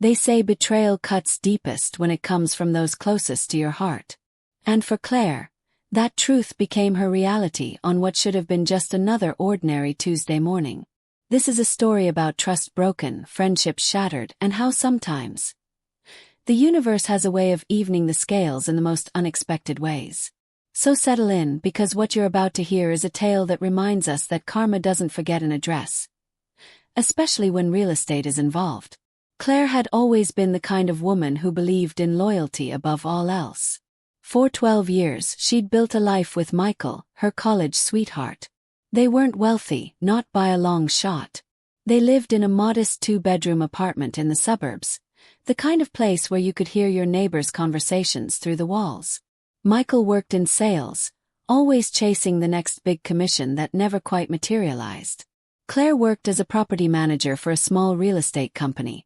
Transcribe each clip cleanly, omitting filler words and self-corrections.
They say betrayal cuts deepest when it comes from those closest to your heart. And for Claire, that truth became her reality on what should have been just another ordinary Tuesday morning. This is a story about trust broken, friendships shattered, and how sometimes the universe has a way of evening the scales in the most unexpected ways. So settle in, because what you're about to hear is a tale that reminds us that karma doesn't forget an address, especially when real estate is involved. Claire had always been the kind of woman who believed in loyalty above all else. For 12 years, she'd built a life with Michael, her college sweetheart. They weren't wealthy, not by a long shot. They lived in a modest 2-bedroom apartment in the suburbs, the kind of place where you could hear your neighbors' conversations through the walls. Michael worked in sales, always chasing the next big commission that never quite materialized. Claire worked as a property manager for a small real estate company,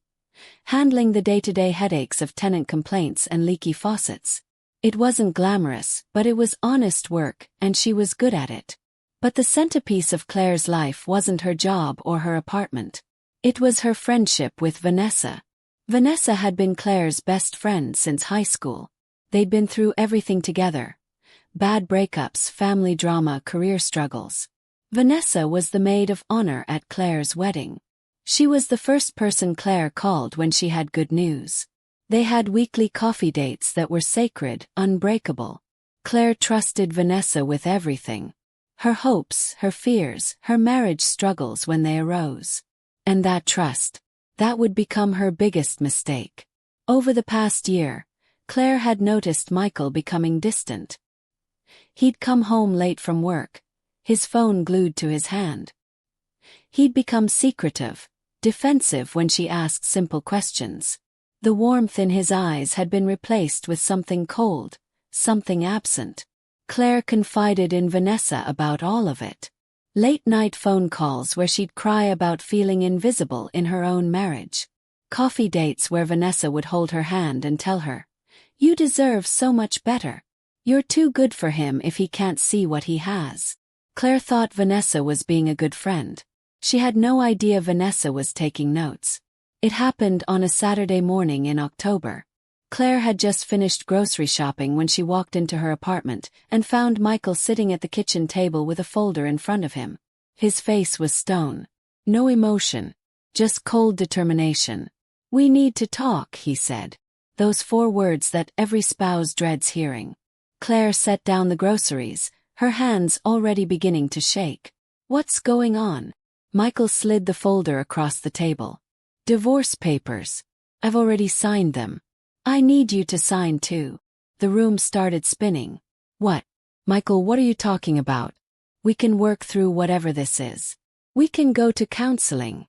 handling the day-to-day headaches of tenant complaints and leaky faucets. It wasn't glamorous, but it was honest work, and she was good at it. But the centerpiece of Claire's life wasn't her job or her apartment. It was her friendship with Vanessa. Vanessa had been Claire's best friend since high school. They'd been through everything together: bad breakups, family drama, career struggles. Vanessa was the maid of honor at Claire's wedding. She was the first person Claire called when she had good news. They had weekly coffee dates that were sacred, unbreakable. Claire trusted Vanessa with everything: her hopes, her fears, her marriage struggles when they arose. And that trust, that would become her biggest mistake. Over the past year, Claire had noticed Michael becoming distant. He'd come home late from work, his phone glued to his hand. He'd become secretive, defensive when she asked simple questions. The warmth in his eyes had been replaced with something cold, something absent. Claire confided in Vanessa about all of it. Late-night phone calls where she'd cry about feeling invisible in her own marriage. Coffee dates where Vanessa would hold her hand and tell her, "You deserve so much better. You're too good for him if he can't see what he has." Claire thought Vanessa was being a good friend. She had no idea Vanessa was taking notes. It happened on a Saturday morning in October. Claire had just finished grocery shopping when she walked into her apartment and found Michael sitting at the kitchen table with a folder in front of him. His face was stone. No emotion, just cold determination. "We need to talk," he said. Those 4 words that every spouse dreads hearing. Claire set down the groceries, her hands already beginning to shake. "What's going on?" Michael slid the folder across the table. "Divorce papers. I've already signed them. I need you to sign too." The room started spinning. "What? Michael, what are you talking about? We can work through whatever this is. We can go to counseling."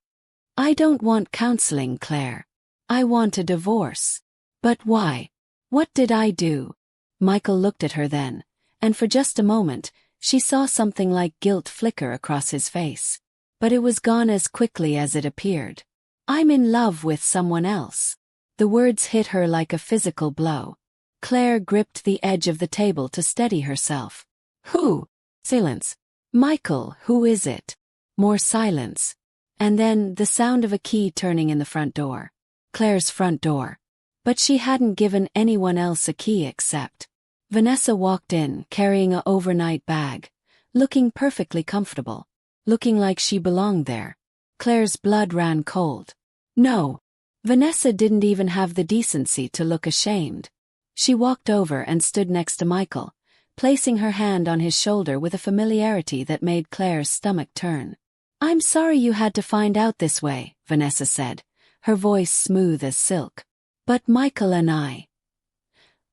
"I don't want counseling, Claire. I want a divorce." "But why? What did I do?" Michael looked at her then, and for just a moment, she saw something like guilt flicker across his face. But it was gone as quickly as it appeared. "I'm in love with someone else." The words hit her like a physical blow. Claire gripped the edge of the table to steady herself. "Who?" Silence. "Michael, who is it?" More silence. And then the sound of a key turning in the front door. Claire's front door. But she hadn't given anyone else a key except. Vanessa walked in, carrying an overnight bag, looking perfectly comfortable, looking like she belonged there. Claire's blood ran cold. No. Vanessa didn't even have the decency to look ashamed. She walked over and stood next to Michael, placing her hand on his shoulder with a familiarity that made Claire's stomach turn. "I'm sorry you had to find out this way," Vanessa said, her voice smooth as silk. "But Michael and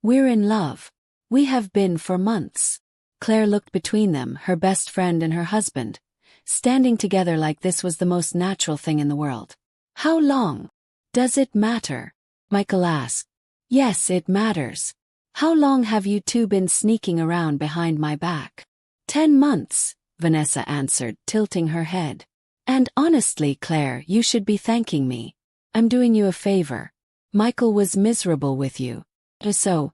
we're in love. We have been for months." Claire looked between them, her best friend and her husband, standing together like this was the most natural thing in the world. "How long? Does it matter?" Michael asked. "Yes, it matters. How long have you two been sneaking around behind my back?" 10 months, Vanessa answered, tilting her head. "And honestly, Claire, you should be thanking me. I'm doing you a favor. Michael was miserable with you. It is so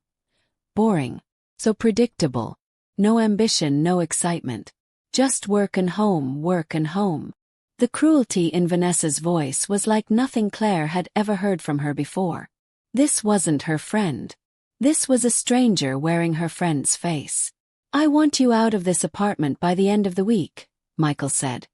boring, so predictable. No ambition, no excitement. Just work and home, work and home." The cruelty in Vanessa's voice was like nothing Claire had ever heard from her before. This wasn't her friend. This was a stranger wearing her friend's face. "I want you out of this apartment by the end of the week," Michael said,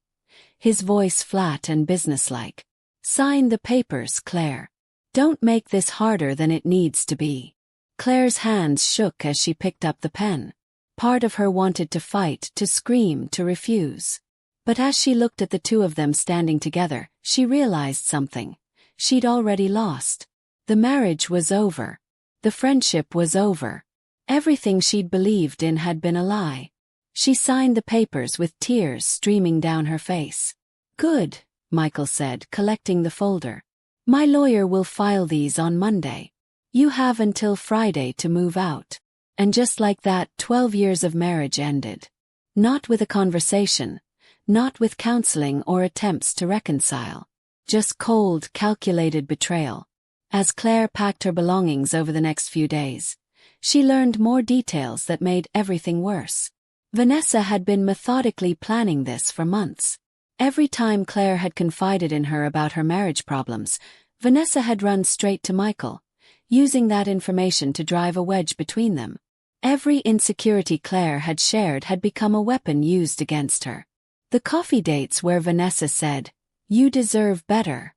his voice flat and businesslike. "Sign the papers, Claire. Don't make this harder than it needs to be." Claire's hands shook as she picked up the pen. Part of her wanted to fight, to scream, to refuse. But as she looked at the two of them standing together, she realized something. She'd already lost. The marriage was over. The friendship was over. Everything she'd believed in had been a lie. She signed the papers with tears streaming down her face. "Good," Michael said, collecting the folder. "My lawyer will file these on Monday. You have until Friday to move out." And just like that, 12 years of marriage ended. Not with a conversation, not with counseling or attempts to reconcile. Just cold, calculated betrayal. As Claire packed her belongings over the next few days, she learned more details that made everything worse. Vanessa had been methodically planning this for months. Every time Claire had confided in her about her marriage problems, Vanessa had run straight to Michael, using that information to drive a wedge between them. Every insecurity Claire had shared had become a weapon used against her. The coffee dates where Vanessa said, "You deserve better."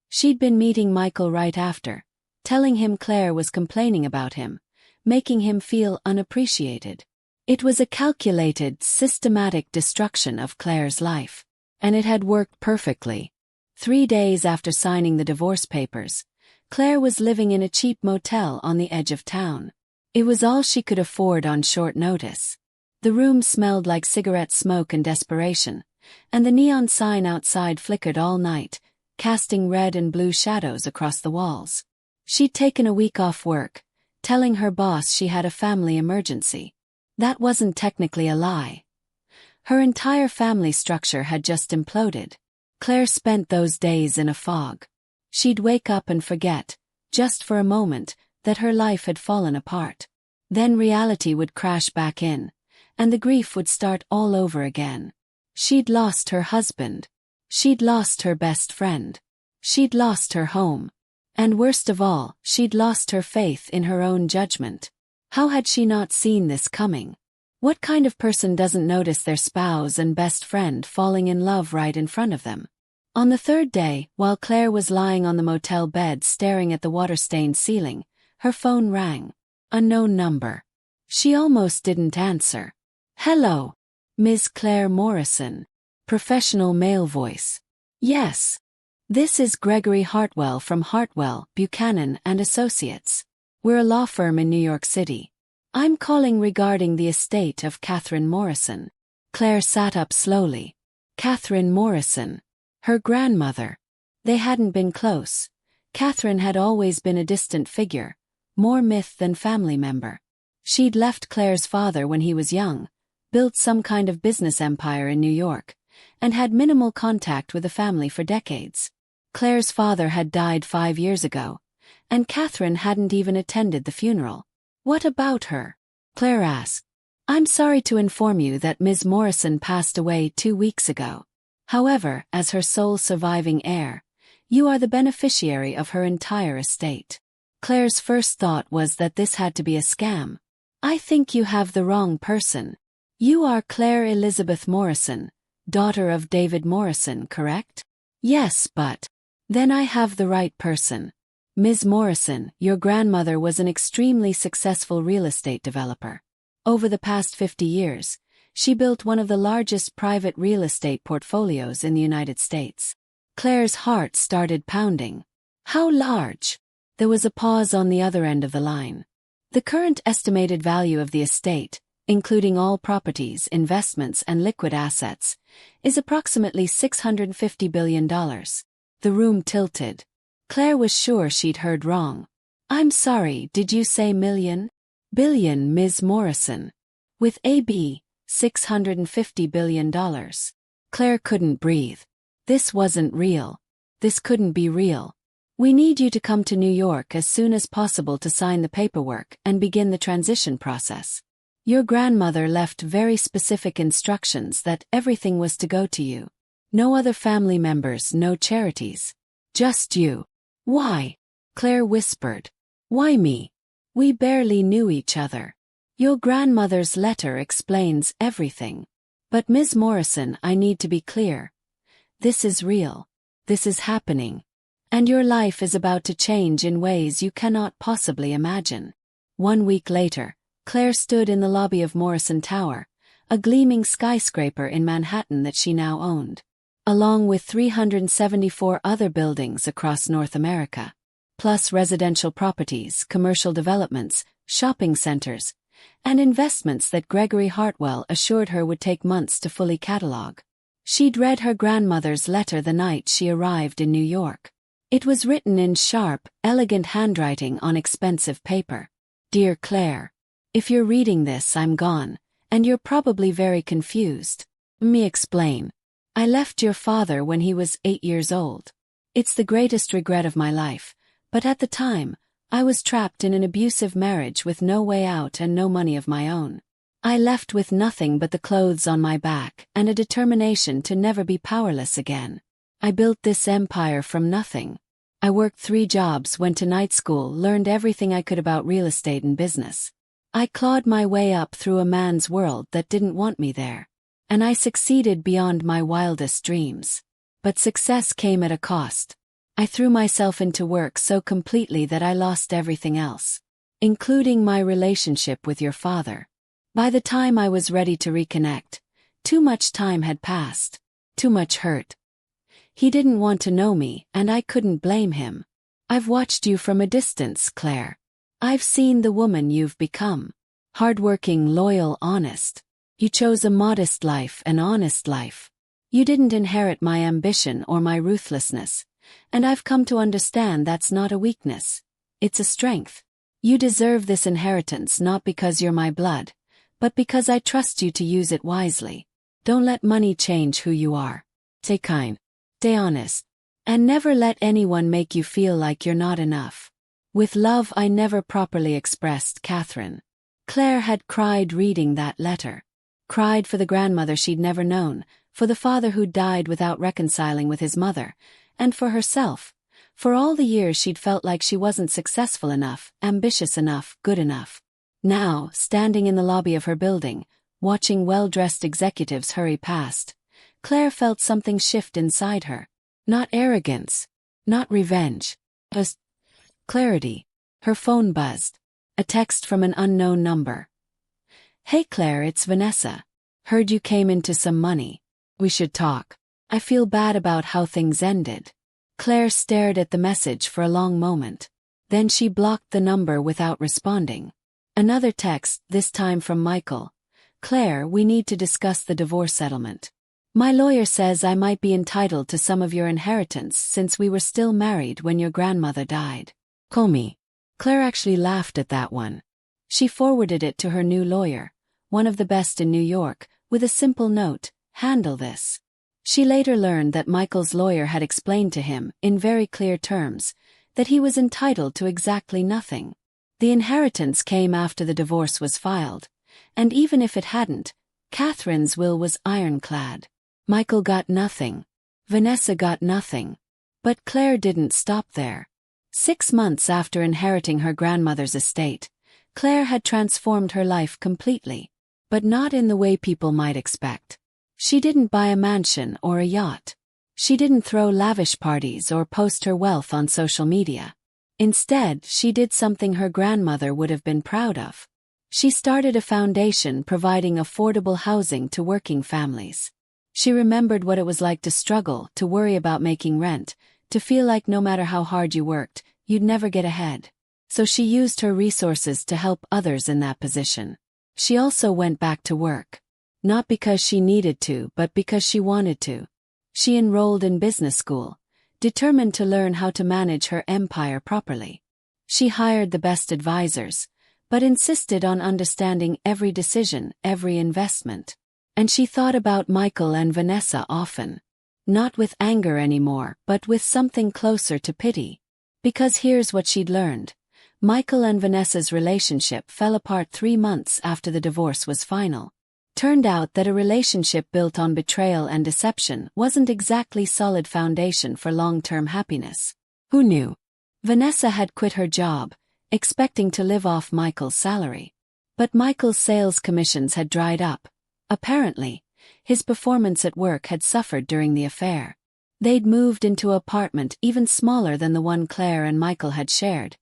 She'd been meeting Michael right after, telling him Claire was complaining about him, making him feel unappreciated. It was a calculated, systematic destruction of Claire's life. And it had worked perfectly. 3 days after signing the divorce papers, Claire was living in a cheap motel on the edge of town. It was all she could afford on short notice. The room smelled like cigarette smoke and desperation, and the neon sign outside flickered all night, casting red and blue shadows across the walls. She'd taken a week off work, telling her boss she had a family emergency. That wasn't technically a lie. Her entire family structure had just imploded. Claire spent those days in a fog. She'd wake up and forget, just for a moment, that her life had fallen apart. Then reality would crash back in, and the grief would start all over again. She'd lost her husband. She'd lost her best friend. She'd lost her home. And worst of all, she'd lost her faith in her own judgment. How had she not seen this coming? What kind of person doesn't notice their spouse and best friend falling in love right in front of them? On the third day, while Claire was lying on the motel bed staring at the water-stained ceiling, her phone rang. Unknown number. She almost didn't answer. "Hello. Ms. Claire Morrison." Professional male voice. "Yes. This is Gregory Hartwell from Hartwell, Buchanan and Associates. We're a law firm in New York City. I'm calling regarding the estate of Catherine Morrison." Claire sat up slowly. Catherine Morrison. Her grandmother. They hadn't been close. Catherine had always been a distant figure, more myth than family member. She'd left Claire's father when he was young, built some kind of business empire in New York, and had minimal contact with the family for decades. Claire's father had died 5 years ago, and Catherine hadn't even attended the funeral. "What about her?" Claire asked. "I'm sorry to inform you that Ms. Morrison passed away 2 weeks ago. However, as her sole surviving heir, you are the beneficiary of her entire estate." Claire's first thought was that this had to be a scam. "I think you have the wrong person. You are Claire Elizabeth Morrison, daughter of David Morrison, correct?" "Yes, but..." "Then I have the right person. Ms. Morrison, your grandmother was an extremely successful real estate developer. Over the past 50 years, she built one of the largest private real estate portfolios in the United States." Claire's heart started pounding. "How large?" There was a pause on the other end of the line. "The current estimated value of the estate, including all properties, investments and liquid assets, is approximately $650 billion. The room tilted. Claire was sure she'd heard wrong. "I'm sorry, did you say million?" "Billion, Ms. Morrison. With AB, $650 billion. Claire couldn't breathe. This wasn't real. This couldn't be real. "We need you to come to New York as soon as possible to sign the paperwork and begin the transition process. Your grandmother left very specific instructions that everything was to go to you. No other family members, no charities. Just you. Why? Claire whispered. Why me? We barely knew each other. Your grandmother's letter explains everything. But Ms. Morrison, I need to be clear. This is real. This is happening. And your life is about to change in ways you cannot possibly imagine. 1 week later, Claire stood in the lobby of Morrison Tower, a gleaming skyscraper in Manhattan that she now owned, along with 374 other buildings across North America, plus residential properties, commercial developments, shopping centers, and investments that Gregory Hartwell assured her would take months to fully catalog. She'd read her grandmother's letter the night she arrived in New York. It was written in sharp, elegant handwriting on expensive paper. Dear Claire, if you're reading this, I'm gone, and you're probably very confused. Me explain. I left your father when he was 8 years old. It's the greatest regret of my life, but at the time, I was trapped in an abusive marriage with no way out and no money of my own. I left with nothing but the clothes on my back and a determination to never be powerless again. I built this empire from nothing. I worked 3 jobs, went to night school, learned everything I could about real estate and business. I clawed my way up through a man's world that didn't want me there. And I succeeded beyond my wildest dreams. But success came at a cost. I threw myself into work so completely that I lost everything else, including my relationship with your father. By the time I was ready to reconnect, too much time had passed, too much hurt. He didn't want to know me, and I couldn't blame him. I've watched you from a distance, Claire. I've seen the woman you've become. Hardworking, loyal, honest. You chose a modest life, an honest life. You didn't inherit my ambition or my ruthlessness, and I've come to understand that's not a weakness. It's a strength. You deserve this inheritance not because you're my blood, but because I trust you to use it wisely. Don't let money change who you are. Stay kind. Stay honest. And never let anyone make you feel like you're not enough. With love, I never properly expressed, Catherine. Claire had cried reading that letter. Cried for the grandmother she'd never known, for the father who died without reconciling with his mother, and for herself, for all the years she'd felt like she wasn't successful enough, ambitious enough, good enough. Now, standing in the lobby of her building, watching well-dressed executives hurry past, Claire felt something shift inside her. Not arrogance, not revenge, just clarity. Her phone buzzed. A text from an unknown number. Hey Claire, it's Vanessa. Heard you came into some money. We should talk. I feel bad about how things ended. Claire stared at the message for a long moment. Then she blocked the number without responding. Another text, this time from Michael. Claire, we need to discuss the divorce settlement. My lawyer says I might be entitled to some of your inheritance since we were still married when your grandmother died. Call me. Claire actually laughed at that one. She forwarded it to her new lawyer, one of the best in New York, with a simple note, handle this. She later learned that Michael's lawyer had explained to him, in very clear terms, that he was entitled to exactly nothing. The inheritance came after the divorce was filed, and even if it hadn't, Catherine's will was ironclad. Michael got nothing. Vanessa got nothing. But Claire didn't stop there. 6 months after inheriting her grandmother's estate, Claire had transformed her life completely, but not in the way people might expect. She didn't buy a mansion or a yacht. She didn't throw lavish parties or post her wealth on social media. Instead, she did something her grandmother would have been proud of. She started a foundation providing affordable housing to working families. She remembered what it was like to struggle, to worry about making rent, to feel like no matter how hard you worked, you'd never get ahead. So she used her resources to help others in that position. She also went back to work. Not because she needed to, but because she wanted to. She enrolled in business school, determined to learn how to manage her empire properly. She hired the best advisors, but insisted on understanding every decision, every investment. And she thought about Michael and Vanessa often. Not with anger anymore, but with something closer to pity. Because here's what she'd learned. Michael and Vanessa's relationship fell apart 3 months after the divorce was final. Turned out that a relationship built on betrayal and deception wasn't exactly solid foundation for long-term happiness. Who knew? Vanessa had quit her job, expecting to live off Michael's salary. But Michael's sales commissions had dried up. Apparently, his performance at work had suffered during the affair. They'd moved into an apartment even smaller than the one Claire and Michael had shared,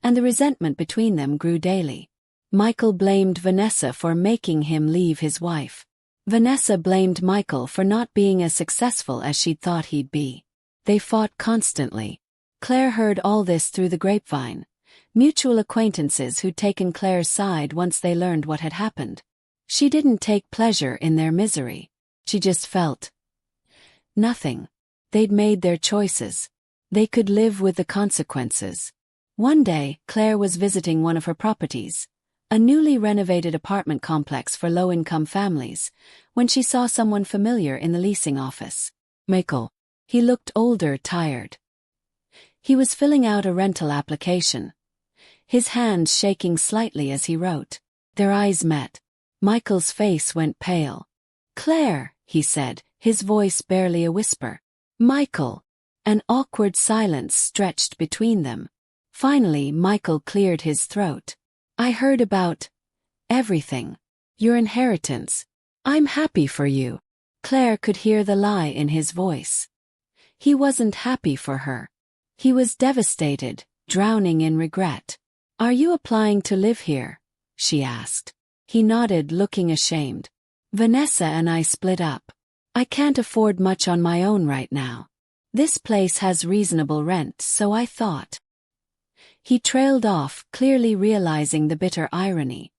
and the resentment between them grew daily. Michael blamed Vanessa for making him leave his wife. Vanessa blamed Michael for not being as successful as she'd thought he'd be. They fought constantly. Claire heard all this through the grapevine. Mutual acquaintances who'd taken Claire's side once they learned what had happened. She didn't take pleasure in their misery. She just felt nothing. They'd made their choices. They could live with the consequences. One day, Claire was visiting one of her properties, a newly renovated apartment complex for low-income families, when she saw someone familiar in the leasing office. Michael. He looked older, tired. He was filling out a rental application, his hands shaking slightly as he wrote. Their eyes met. Michael's face went pale. "Claire," he said, his voice barely a whisper. "Michael." An awkward silence stretched between them. Finally, Michael cleared his throat. "I heard about everything. Your inheritance. I'm happy for you." Claire could hear the lie in his voice. He wasn't happy for her. He was devastated, drowning in regret. "Are you applying to live here?" she asked. He nodded, looking ashamed. "Vanessa and I split up. I can't afford much on my own right now. This place has reasonable rent, so I thought." He trailed off, clearly realizing the bitter irony.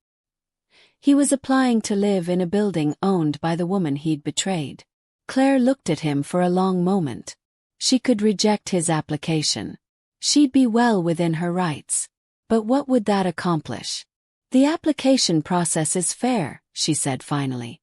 He was applying to live in a building owned by the woman he'd betrayed. Claire looked at him for a long moment. She could reject his application. She'd be well within her rights. But what would that accomplish? "The application process is fair," she said finally.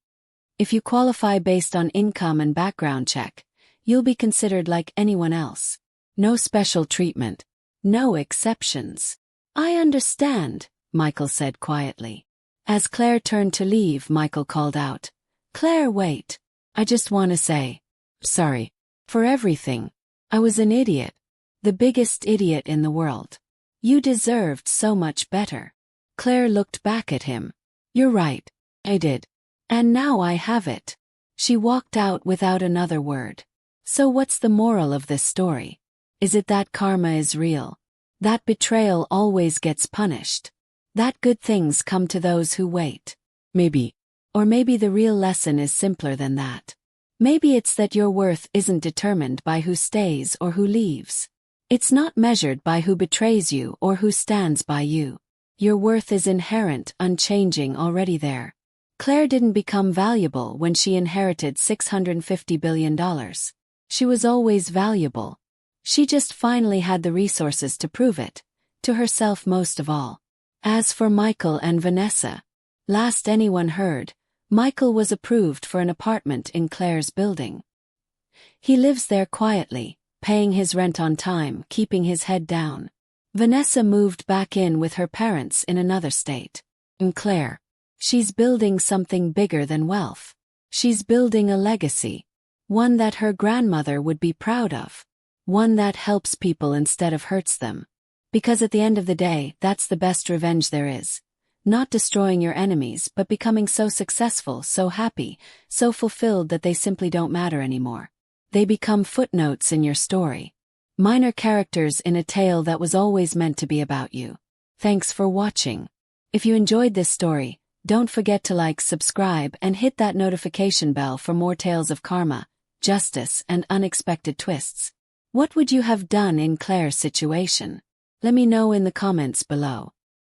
"If you qualify based on income and background check, you'll be considered like anyone else. No special treatment. No exceptions." "I understand," Michael said quietly. As Claire turned to leave, Michael called out, "Claire, wait. I just want to say, sorry. For everything. I was an idiot. The biggest idiot in the world. You deserved so much better." Claire looked back at him. "You're right. I did. And now I have it." She walked out without another word. So what's the moral of this story? Is it that karma is real? That betrayal always gets punished? That good things come to those who wait? Maybe. Or maybe the real lesson is simpler than that. Maybe it's that your worth isn't determined by who stays or who leaves. It's not measured by who betrays you or who stands by you. Your worth is inherent, unchanging, already there. Claire didn't become valuable when she inherited $650 billion. She was always valuable. She just finally had the resources to prove it, to herself most of all. As for Michael and Vanessa, last anyone heard, Michael was approved for an apartment in Claire's building. He lives there quietly, paying his rent on time, keeping his head down. Vanessa moved back in with her parents in another state. And Claire, she's building something bigger than wealth. She's building a legacy. One that her grandmother would be proud of. One that helps people instead of hurts them. Because at the end of the day, that's the best revenge there is. Not destroying your enemies, but becoming so successful, so happy, so fulfilled that they simply don't matter anymore. They become footnotes in your story. Minor characters in a tale that was always meant to be about you. Thanks for watching. If you enjoyed this story, don't forget to like, subscribe, and hit that notification bell for more tales of karma, justice, and unexpected twists. What would you have done in Claire's situation? Let me know in the comments below.